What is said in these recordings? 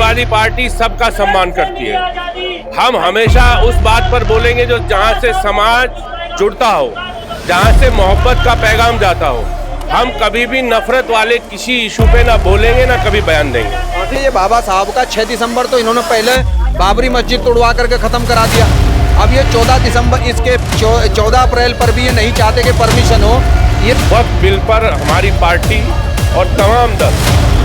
Samajwadi party सबका सम्मान करती है। हम हमेशा उस बात पर बोलेंगे जो जहां से समाज जुड़ता हो, जहां से मोहब्बत का पैगाम जाता हो। हम कभी भी नफरत वाले किसी इशू पे ना बोलेंगे, ना कभी बयान देंगे। ये बाबा साहब का 6 दिसंबर तो इन्होंने पहले बाबरी मस्जिद तोड़वा करके ख़त्म करा दिया। अब ये 14 दिसंबर, इसके 14 अप्रैल पर भी ये नहीं चाहते कि परमिशन हो। ये वक्फ बिल पर हमारी पार्टी और तमाम दल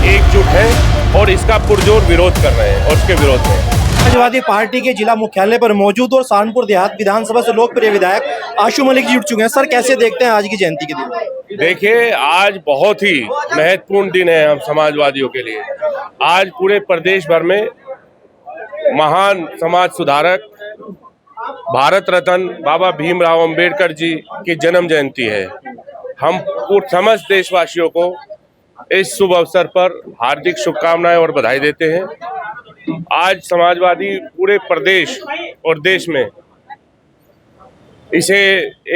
एकजुट हैं और इसका पुरजोर विरोध कर रहे हैं और उसके विरोध में समाजवादी पार्टी के जिला मुख्यालय पर मौजूद और सहारनपुर देहात विधानसभा से लोकप्रिय विधायक आशु मलिक जी जुट चुके हैं। सर, कैसे देखते हैं आज की जयंती के दिन? देखिए, आज बहुत ही महत्वपूर्ण दिन है हम समाजवादियों के लिए। आज पूरे प्रदेश भर में महान समाज सुधारक भारत रत्न बाबा भीमराव अंबेडकर जी की जन्म जयंती है। हम समस्त देशवासियों को इस शुभ अवसर पर हार्दिक शुभकामनाएं और बधाई देते हैं। आज समाजवादी पूरे प्रदेश और देश में इसे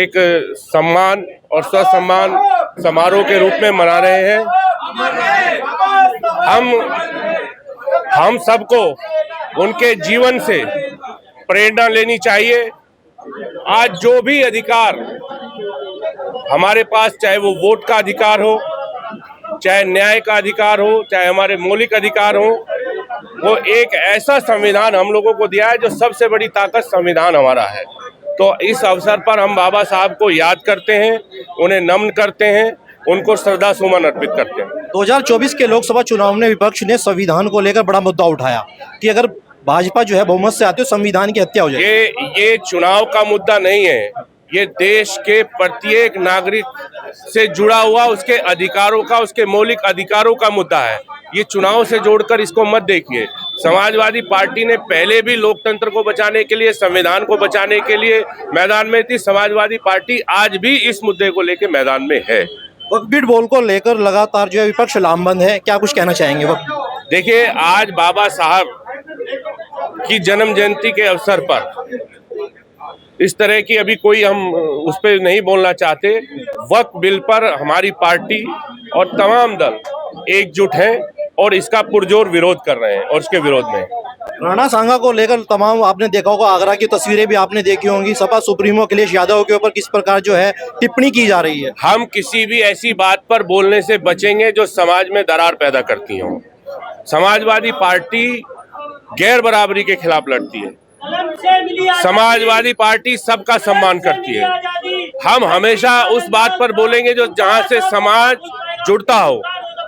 एक सम्मान और स्वसम्मान समारोह के रूप में मना रहे हैं। हम सबको उनके जीवन से प्रेरणा लेनी चाहिए। आज जो भी अधिकार हमारे पास, चाहे वो वोट का अधिकार हो, चाहे न्याय का अधिकार हो, चाहे हमारे मौलिक अधिकार हो, वो एक ऐसा संविधान हम लोगों को दिया है जो सबसे बड़ी ताकत संविधान हमारा है। तो इस अवसर पर हम बाबा साहब को याद करते हैं, उन्हें नमन करते हैं, उनको श्रद्धा सुमन अर्पित करते हैं। 2024 के लोकसभा चुनाव में विपक्ष ने संविधान को लेकर बड़ा मुद्दा उठाया कि अगर भाजपा जो है बहुमत से आती है तो संविधान की हत्या हो जाए। ये चुनाव का मुद्दा नहीं है, ये देश के प्रत्येक नागरिक से जुड़ा हुआ उसके अधिकारों का, उसके मौलिक अधिकारों का मुद्दा है। ये चुनाव से जोड़कर इसको मत देखिए। समाजवादी पार्टी ने पहले भी लोकतंत्र को बचाने के लिए, संविधान को बचाने के लिए मैदान में थी। समाजवादी पार्टी आज भी इस मुद्दे को लेकर मैदान में है। वक्फ बोर्ड को लेकर लगातार जो है विपक्ष लामबंद है, क्या कुछ कहना चाहेंगे? देखिए, आज बाबा साहब की जन्म जयंती के अवसर पर इस तरह की अभी कोई हम उस पर नहीं बोलना चाहते। वक्फ बिल पर हमारी पार्टी और तमाम दल एकजुट हैं और इसका पुरजोर विरोध कर रहे हैं और उसके विरोध में राणा सांगा को लेकर तमाम आपने देखा होगा, आगरा की तस्वीरें भी आपने देखी होंगी। सपा सुप्रीमो अखिलेश यादव के ऊपर किस प्रकार जो है टिप्पणी की जा रही है। हम किसी भी ऐसी बात पर बोलने से बचेंगे जो समाज में दरार पैदा करती हो। समाजवादी पार्टी गैर बराबरी के खिलाफ लड़ती है। समाजवादी पार्टी सबका सम्मान करती है। हम हमेशा उस बात पर बोलेंगे जो जहां से समाज जुड़ता हो,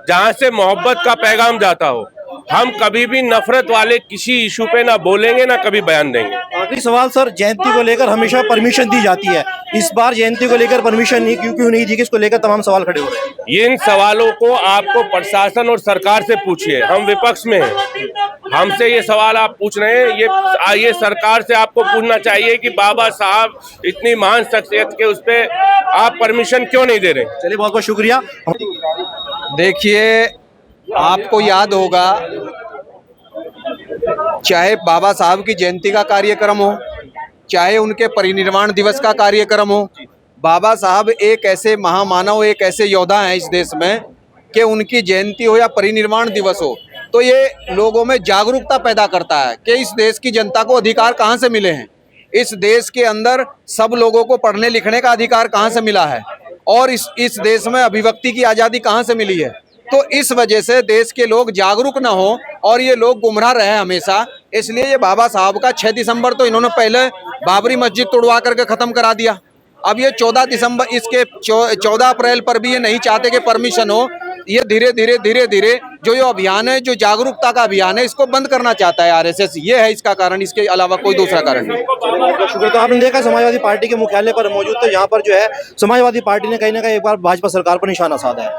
जहां से मोहब्बत का पैगाम जाता हो। हम कभी भी नफरत वाले किसी इशू पे ना बोलेंगे, ना कभी बयान देंगे। आखिरी सवाल सर, जयंती को लेकर हमेशा परमिशन दी जाती है, इस बार जयंती को लेकर परमिशन नहीं क्यों नहीं दी? इसको लेकर तमाम सवाल खड़े हो रहे हैं। इन सवालों को आपको प्रशासन और सरकार से पूछिए। हम विपक्ष में हैं, हमसे ये सवाल आप पूछ रहे हैं। ये सरकार से आपको पूछना चाहिए कि बाबा साहब इतनी महान शख्सियत के उस पे आप परमिशन क्यों नहीं दे रहे? चलिए, बहुत बहुत शुक्रिया। देखिए, आपको याद होगा, चाहे बाबा साहब की जयंती का कार्यक्रम हो, चाहे उनके परिनिर्वाण दिवस का कार्यक्रम हो, बाबा साहब एक ऐसे महामानव, एक ऐसे योद्धा हैं इस देश में कि उनकी जयंती हो या परिनिर्वाण दिवस हो तो ये लोगों में जागरूकता पैदा करता है कि इस देश की जनता को अधिकार कहाँ से मिले हैं, इस देश के अंदर सब लोगों को पढ़ने लिखने का अधिकार कहाँ से मिला है और इस देश में अभिव्यक्ति की आज़ादी कहाँ से मिली है। तो इस वजह से देश के लोग जागरूक न हो और ये लोग गुमराह रहे हमेशा। इसलिए ये बाबा साहब का 6 दिसंबर तो इन्होंने पहले बाबरी मस्जिद तोड़वा करके ख़त्म करा दिया। अब ये 14 दिसंबर, इसके 14 अप्रैल पर भी ये नहीं चाहते कि परमिशन हो। ये धीरे धीरे जो ये अभियान है, जो जागरूकता का अभियान है, इसको बंद करना चाहता है आरएसएस। ये है इसका कारण, इसके अलावा कोई दूसरा कारण नहीं। शुक्र। तो आपने देखा समाजवादी पार्टी के मुख्यालय पर मौजूद थे, जहाँ पर जो है समाजवादी पार्टी ने कहीं ना कहीं एक बार भाजपा सरकार पर निशाना साधा है।